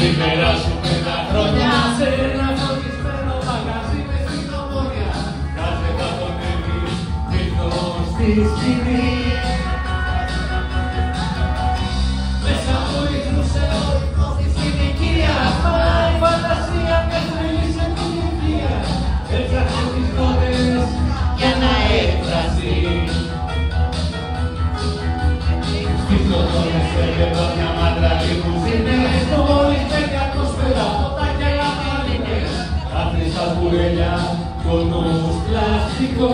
Πριν περάσουμε τα χρόνια σε ένα φωτισμένο μαγαζί με στην Ομόνια, κάθε καθονεύει μύθος στη σκηνή. Μέσα από ίχνους εορικό της συνοικία, πάει η φαντασία με τρελή σε την ηλικία. Έφτιαξε τις νότες για να έκφραση. Στις νότες έλεγα μια μάντρα λιμουζίνες, μόλις πέτει ατμόσφαιρα, ποτάκια λαμβάνινες. Κάθε στα μπουρέλια, κονός πλαστικό.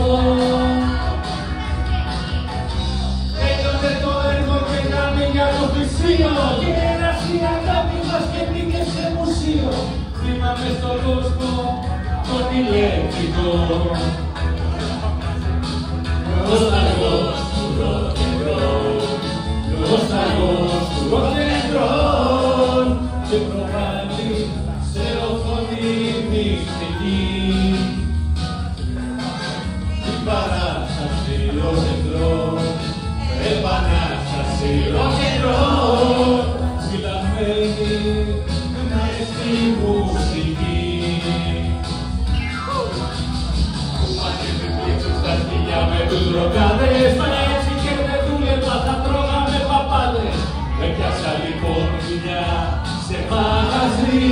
Έλειωνε το έργο και γάμι για το πλησίο, και ένας η αγάπη μας και μπήκε σε μουσείο. Θυμάμαι στον κόσμο τον ηλεκτρικό. Νοσταλγός του rock and roll, νοσταλγός του rock and roll, και προβάλλει σε οθόνη μυστική. Την παράσταση rock and roll, επανάσταση rock and roll, συλλαμμένη μες στη μουσική. Που πάνε επιπλήξουν στα σκυλιά με τους ροκάδες, μα έτσι και δεν δούλευα, θα τρώγαμε παπάδες. Έπιασα λοιπόν δουλειά σε μαγαζί.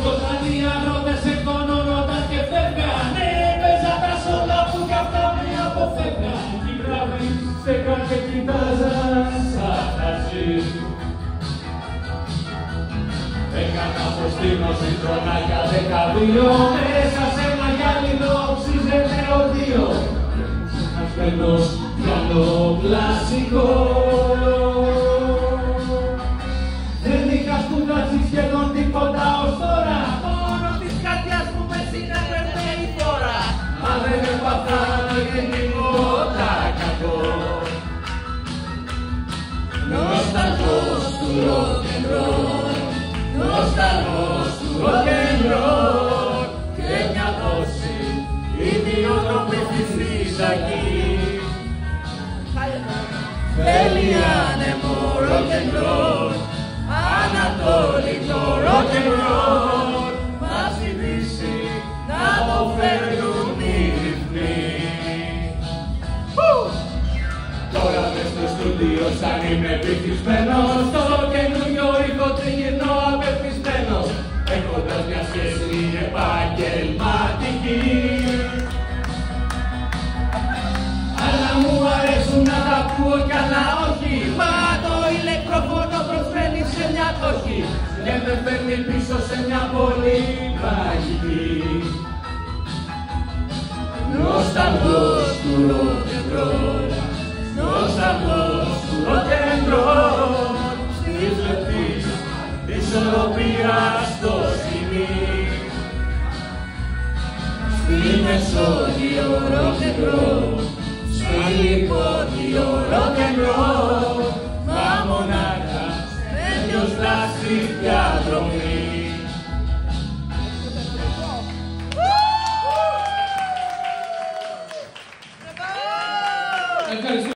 Όταν οι αγρότες εκτονώνονταν και φεύγανε, έπαιζα τα σόλα που κι αυτά με αποφεύγαν. Οι μπράβοι στέκαν και κοιτάζαν σαν χαζί. Έκανα προστήμωση χρονάκια 12, μέσα σε ένα γυάλινο οξύζεται οδείο. Ένας παίρνος πιάνο κλασικό. Δεν είχα σπουδάσει σχεδόν τίποτα ως τώρα, μόνο της καρδιάς μου με συνέφερνε η φόρα. Μα δεν έπαθα και τίποτα κακό. Νοσταλγός του rock and roll, νοσταλγός του rock and roll, και μια δόση ιδιότροπη στη φυσακή. Θέλει άνεμο rock and roll, ανατολικό rock and roll, μας η δύση να αποφέρουν οι ρυθμοί. Τώρα μες στο στούντιο σαν είμαι ευτυχισμένος, στο καινούριο ήχο τριγυρνώ απελπισμένος, έχοντας μια σχέση επαγγελματική. Αλλά μου αρέσουν να τα ακούω κι άλλα όχι, μα το ηλεκτροφόνο προσφέρει σε μια κόχη και με φέρνει πίσω σε μια πολύ μαγική. Νοσταλγός του rock and roll, νοσταλγός του rock and roll, στις λεπτής ισορροπίας στο σημεί. Στη Μεσόγειο rock and roll, στη Λιπότιο rock and roll, μα μονάχα με ποιος δράσει διαδρομή.